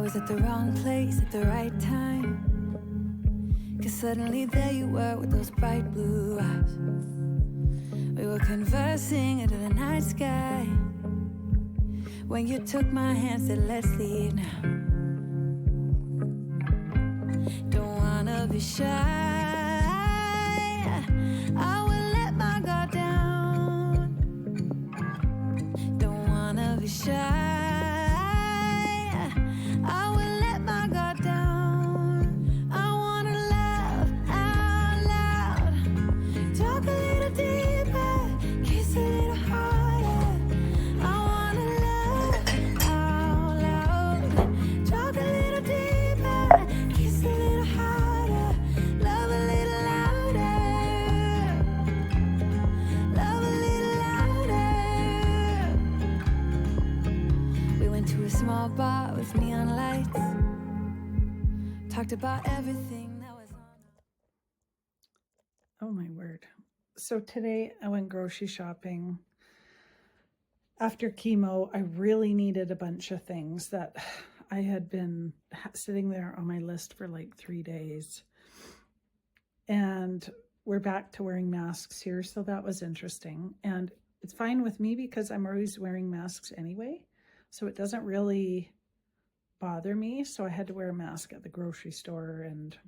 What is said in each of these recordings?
was at the wrong place at the right time. 'Cause suddenly there you were with those bright blue eyes. We were conversing under the night sky. When you took my hand, said let's leave now. Don't wanna be shy. I will let my guard down. Don't wanna be shy. Bar with neon lights, talked about everything that was on. Oh my word. So today I went grocery shopping. After chemo, I really needed a bunch of things that I had been sitting there on my list for like 3 days. And we're back to wearing masks here, so that was interesting. And it's fine with me because I'm always wearing masks anyway. So it doesn't really bother me. So I had to wear a mask at the grocery store. And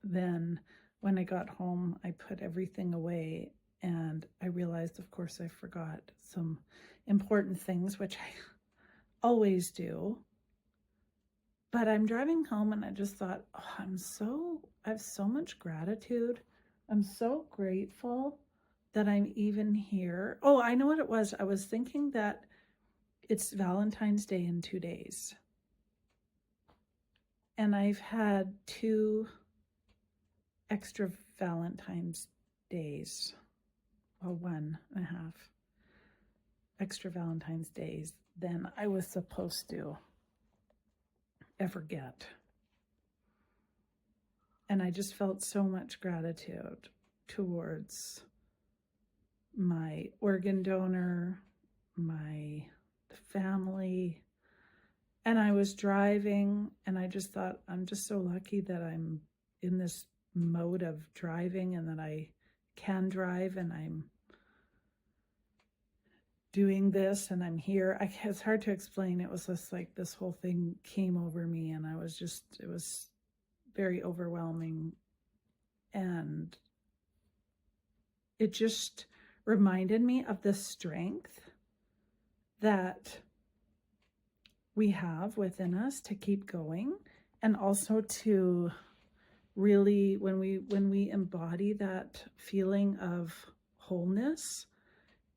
then when I got home, I put everything away. And I realized, of course, I forgot some important things, which I always do. But I'm driving home and I just thought, oh, I have so much gratitude. I'm so grateful that I'm even here. Oh, I know what it was. I was thinking that it's Valentine's Day in 2 days. And I've had 2 extra Valentine's days. Well, 1.5 extra Valentine's days than I was supposed to ever get. And I just felt so much gratitude towards my organ donor, my family. And I was driving and I just thought, I'm just so lucky that I'm in this mode of driving and that I can drive and I'm doing this and I'm here. It's hard to explain. It was just like this whole thing came over me and it was very overwhelming. And it just reminded me of the strength that we have within us to keep going, and also to really, when we embody that feeling of wholeness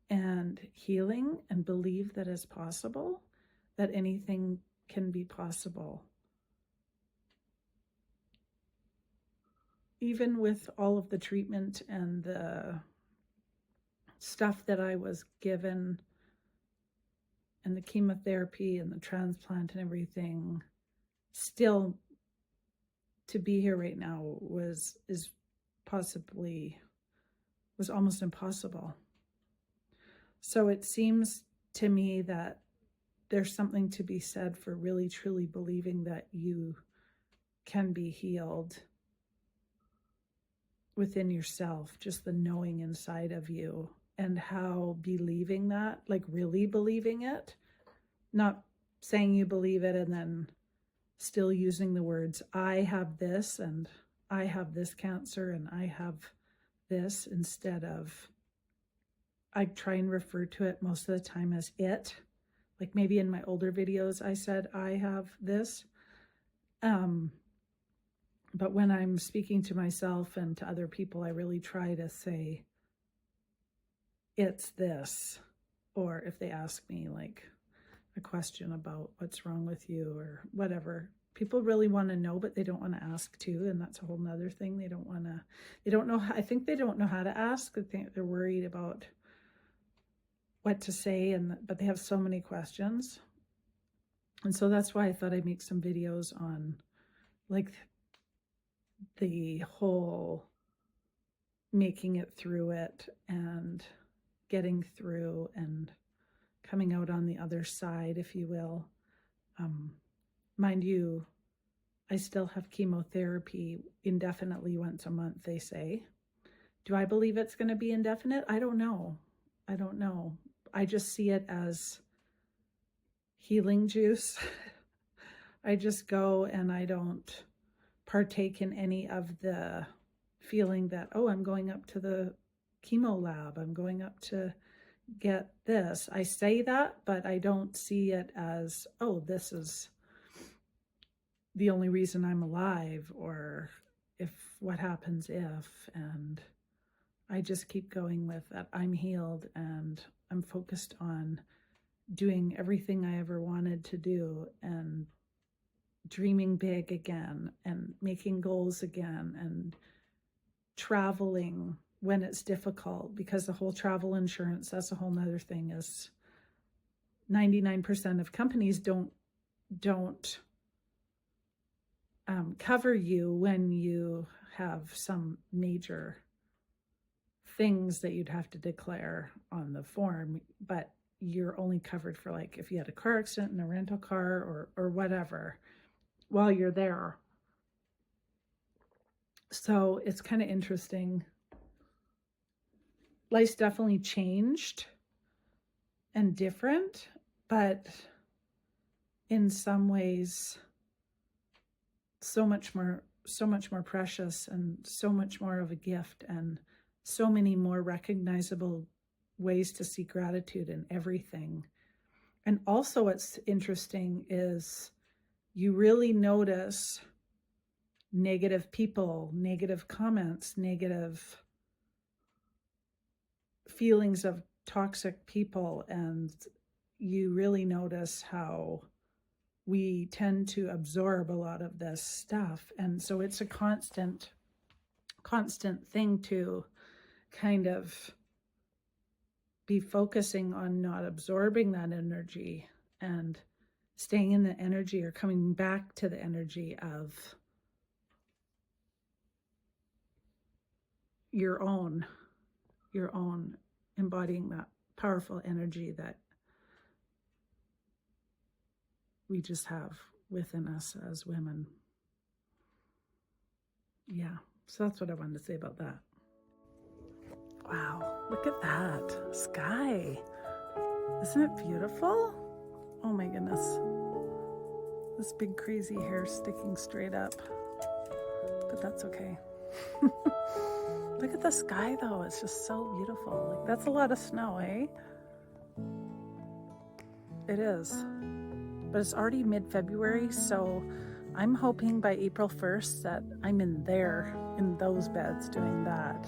and healing and believe that it's possible, that anything can be possible. Even with all of the treatment and the stuff that I was given and the chemotherapy and the transplant and everything, still to be here right now was almost impossible. So it seems to me that there's something to be said for really truly believing that you can be healed within yourself, just the knowing inside of you. And how believing that, like really believing it, not saying you believe it and then still using the words, I have this and I have this cancer and I have this, instead of, I try and refer to it most of the time as it. Like maybe in my older videos, I said, I have this. But when I'm speaking to myself and to other people, I really try to say, it's this. Or if they ask me like a question about what's wrong with you or whatever, people really want to know, but they don't want to ask too. And that's a whole nother thing. I think they don't know how to ask. They're worried about what to say, but they have so many questions. And so that's why I thought I'd make some videos on like the whole making it through it and getting through and coming out on the other side, if you will. Mind you, I still have chemotherapy indefinitely once a month, they say. Do I believe it's going to be indefinite? I don't know. I just see it as healing juice. I just go and I don't partake in any of the feeling that, oh, I'm going up to the chemo lab. I'm going up to get this. I say that, but I don't see it as, oh, this is the only reason I'm alive, or if what happens if. And I just keep going with that. I'm healed and I'm focused on doing everything I ever wanted to do and dreaming big again and making goals again and traveling when it's difficult, because the whole travel insurance, that's a whole nother thing, is 99% of companies don't cover you when you have some major things that you'd have to declare on the form, but you're only covered for, like, if you had a car accident in a rental car or whatever while you're there. So it's kind of interesting. Life's definitely changed and different, but in some ways so much more precious and so much more of a gift, and so many more recognizable ways to see gratitude in everything. And also what's interesting is you really notice negative people, negative comments, negative feelings of toxic people, and you really notice how we tend to absorb a lot of this stuff. And so it's a constant thing to kind of be focusing on not absorbing that energy and staying in the energy, or coming back to the energy of your own embodying that powerful energy that we just have within us as women. Yeah, so that's what I wanted to say about that. Wow, look at that sky. Isn't it beautiful? Oh my goodness. This big crazy hair sticking straight up, but that's okay. Look at the sky though, it's just so beautiful. Like, that's a lot of snow, eh? It is. But it's already mid-February, so I'm hoping by April 1st that I'm in those beds doing that,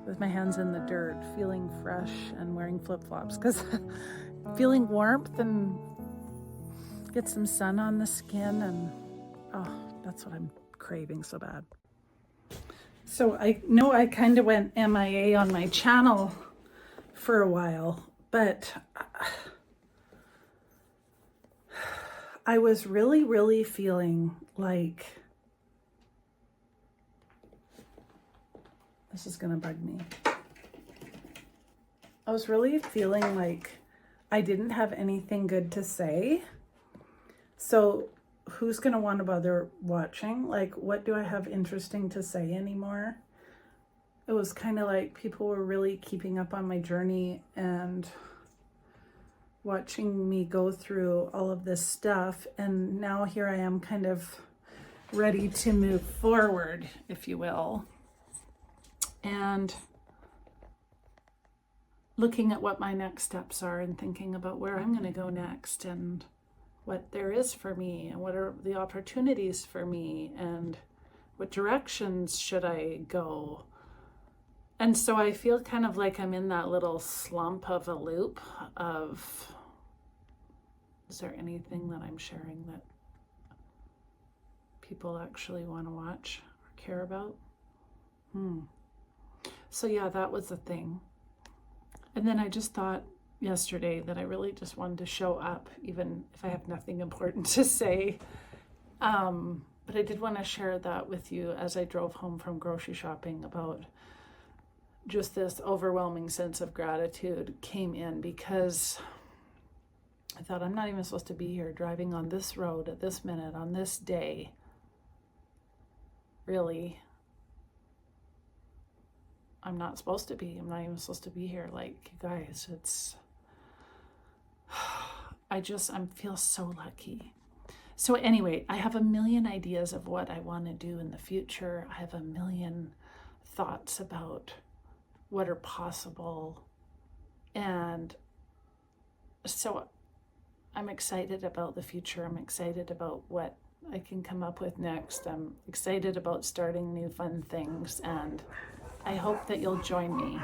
with my hands in the dirt, feeling fresh and wearing flip-flops, because feeling warmth and get some sun on the skin, and that's what I'm craving so bad. So I know I kind of went MIA on my channel for a while, but I was really feeling like, this is gonna bug me. I was really feeling like I didn't have anything good to say. So who's gonna want to bother watching? Like, what do I have interesting to say anymore? It was kind of like people were really keeping up on my journey and watching me go through all of this stuff, and now here I am kind of ready to move forward, if you will, and looking at what my next steps are and thinking about where I'm going to go next and what there is for me and what are the opportunities for me and what directions should I go. And so I feel kind of like I'm in that little slump of a loop of, is there anything that I'm sharing that people actually want to watch or care about? So yeah, that was the thing. And then I just thought yesterday that I really just wanted to show up, even if I have nothing important to say. But I did want to share that with you as I drove home from grocery shopping, about just this overwhelming sense of gratitude came in, because I thought, I'm not even supposed to be here driving on this road at this minute, on this day. Really, I'm not supposed to be. I'm not even supposed to be here. Like, you guys, it's, I feel so lucky. So anyway, I have a million ideas of what I want to do in the future. I have a million thoughts about what are possible. And so I'm excited about the future. I'm excited about what I can come up with next. I'm excited about starting new fun things, and I hope that you'll join me.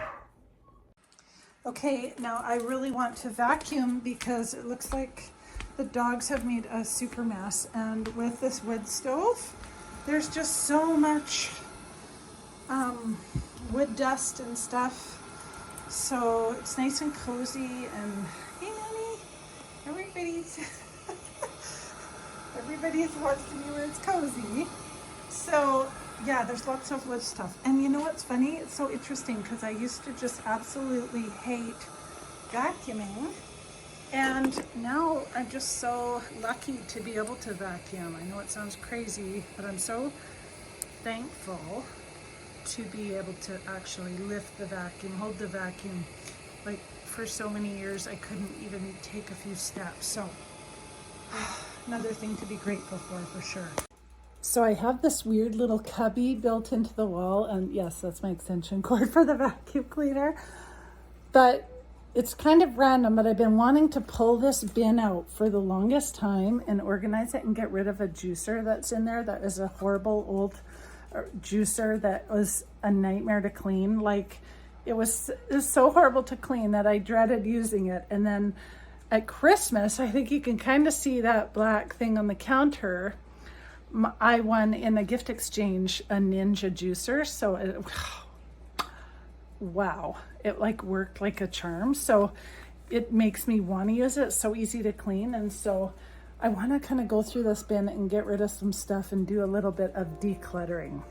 Okay, now I really want to vacuum because it looks like the dogs have made a super mess, and with this wood stove, there's just so much wood dust and stuff. So it's nice and cozy, and hey Nanny, everybody wants to be where it's cozy. So yeah, there's lots of wood stuff. And you know what's funny? It's so interesting because I used to just absolutely hate vacuuming. And now I'm just so lucky to be able to vacuum. I know it sounds crazy, but I'm so thankful to be able to actually lift the vacuum, hold the vacuum. Like for so many years, I couldn't even take a few steps. So another thing to be grateful for sure. So I have this weird little cubby built into the wall, and yes, that's my extension cord for the vacuum cleaner. But it's kind of random, but I've been wanting to pull this bin out for the longest time and organize it and get rid of a juicer that's in there. That is a horrible old juicer that was a nightmare to clean. Like it was so horrible to clean that I dreaded using it. And then at Christmas, I think you can kind of see that black thing on the counter. I won in a gift exchange a Ninja juicer. So wow, it like worked like a charm. So it makes me want to use it. It's so easy to clean. And so I want to kind of go through this bin and get rid of some stuff and do a little bit of decluttering.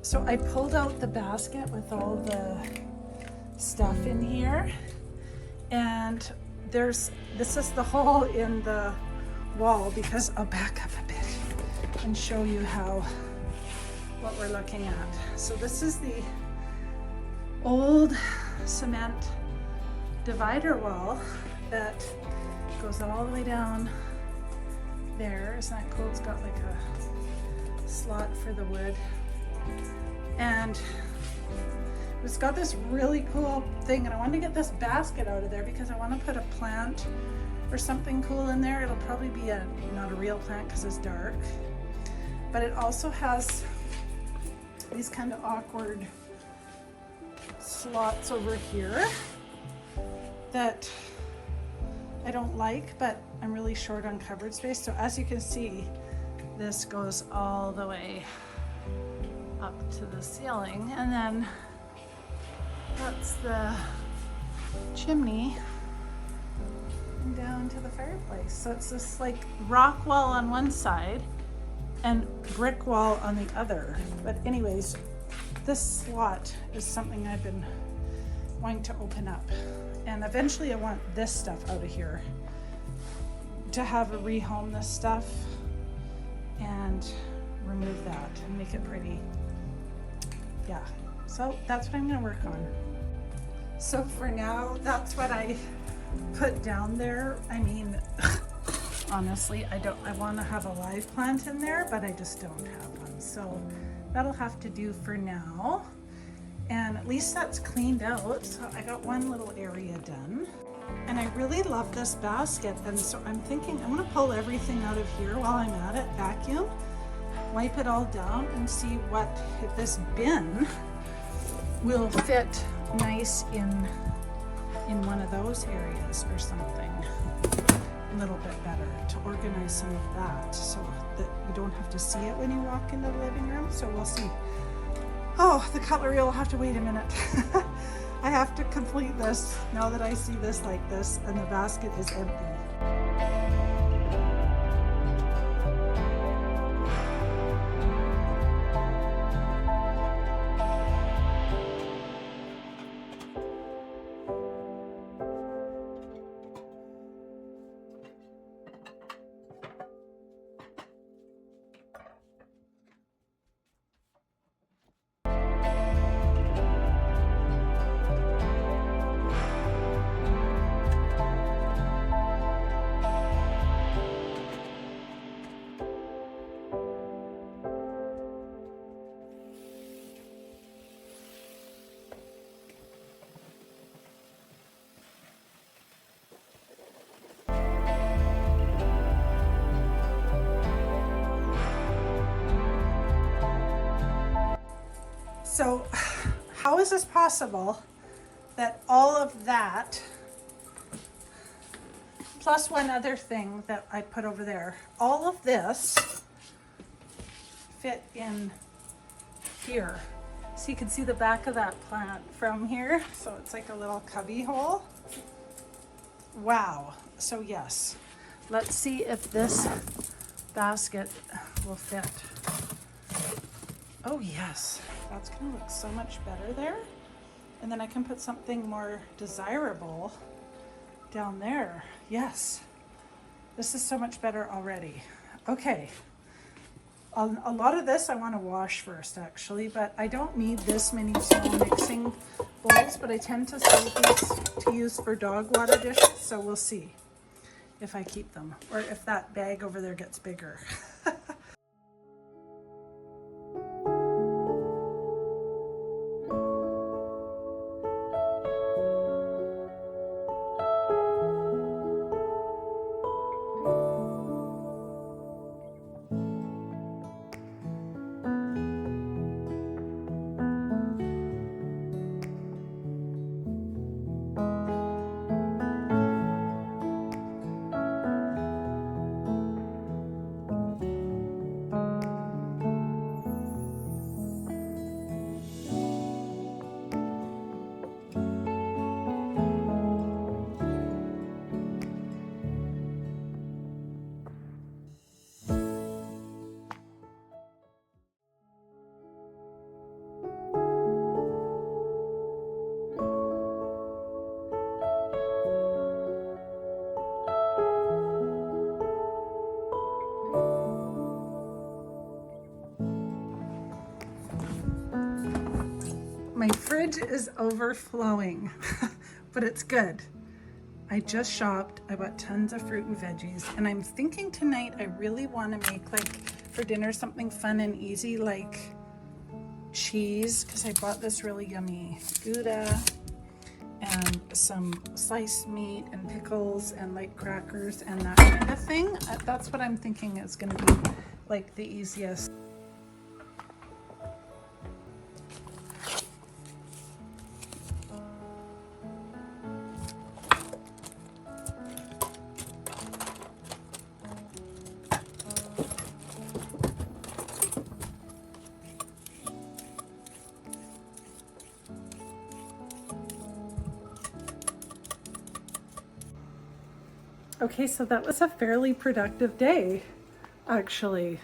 So I pulled out the basket with all the stuff in here, and this is the hole in the wall, because I'll back up a bit and show you what we're looking at. So this is the old cement divider wall that goes all the way down there. Isn't that cool? It's got like a slot for the wood. And it's got this really cool thing, and I wanted to get this basket out of there because I want to put a plant or something cool in there. It'll probably be not a real plant because it's dark, but it also has these kind of awkward slots over here that I don't like, but I'm really short on cupboard space. So as you can see, this goes all the way up to the ceiling, and then that's the chimney and down to the fireplace. So it's this like rock wall on one side and brick wall on the other. But anyways, this slot is something I've been wanting to open up, and eventually I want this stuff out of here to have a rehome this stuff and remove that and make it pretty. Yeah, so that's what I'm gonna work on. So for now, that's what I put down there. I mean, honestly, I want to have a live plant in there, but I just don't have one. So that'll have to do for now. And at least that's cleaned out. So I got one little area done. And I really love this basket. And so I'm thinking I'm gonna pull everything out of here while I'm at it, vacuum, wipe it all down, and see if this bin will fit nice in one of those areas or something a little bit better, to organize some of that. So that you don't have to see it when you walk into the living room, so we'll see. Oh, the cutlery will have to wait a minute. I have to complete this now that I see this like this and the basket is empty. So how is this possible that all of that, plus one other thing that I put over there, all of this fit in here? So you can see the back of that plant from here. So it's like a little cubby hole. Wow. So yes, let's see if this basket will fit. Oh yes, that's gonna look so much better there. And then I can put something more desirable down there. Yes, this is so much better already. Okay, a lot of this I wanna wash first actually, but I don't need this many small mixing bowls, but I tend to save these to use for dog water dishes, so we'll see if I keep them or if that bag over there gets bigger. My fridge is overflowing, but it's good. I just shopped, I bought tons of fruit and veggies, and I'm thinking tonight I really want to make, like, for dinner something fun and easy, like cheese, because I bought this really yummy Gouda and some sliced meat and pickles and light crackers and that kind of thing. That's what I'm thinking is going to be like the easiest. Okay, so that was a fairly productive day, actually,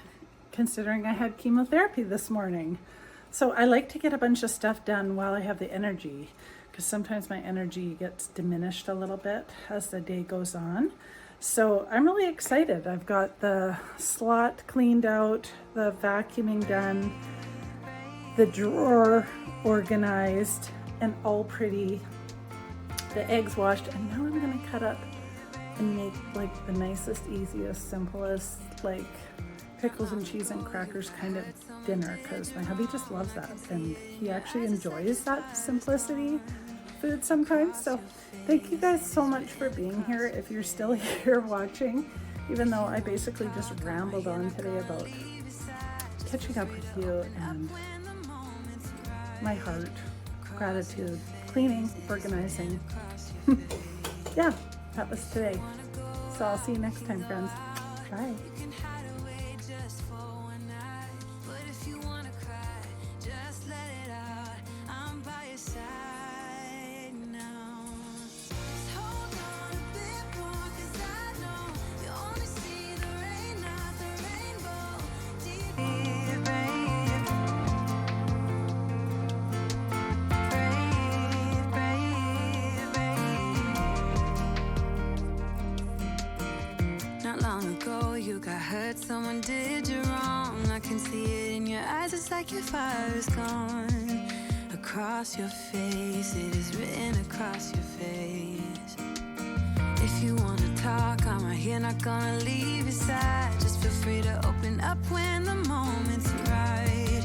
considering I had chemotherapy this morning. So I like to get a bunch of stuff done while I have the energy, because sometimes my energy gets diminished a little bit as the day goes on. So I'm really excited. I've got the slot cleaned out, the vacuuming done, the drawer organized and all pretty, the eggs washed, and now I'm gonna cut up and make like the nicest, easiest, simplest, like pickles and cheese and crackers kind of dinner, because my hubby just loves that and he actually enjoys that simplicity food sometimes. So thank you guys so much for being here. If you're still here watching, even though I basically just rambled on today about catching up with you and my heart, gratitude, cleaning, organizing. Yeah, that was today. So I'll see you next time, friends. Bye. Not long ago you got hurt, someone did you wrong. I can see it in your eyes, it's like your fire is gone. Across your face, it is written across your face. If you wanna talk, I'm right here, not gonna leave your side. Just feel free to open up when the moment's right.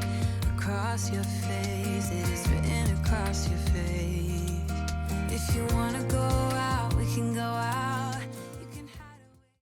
Across your face, it is written across your face. If you wanna go out, we can go out.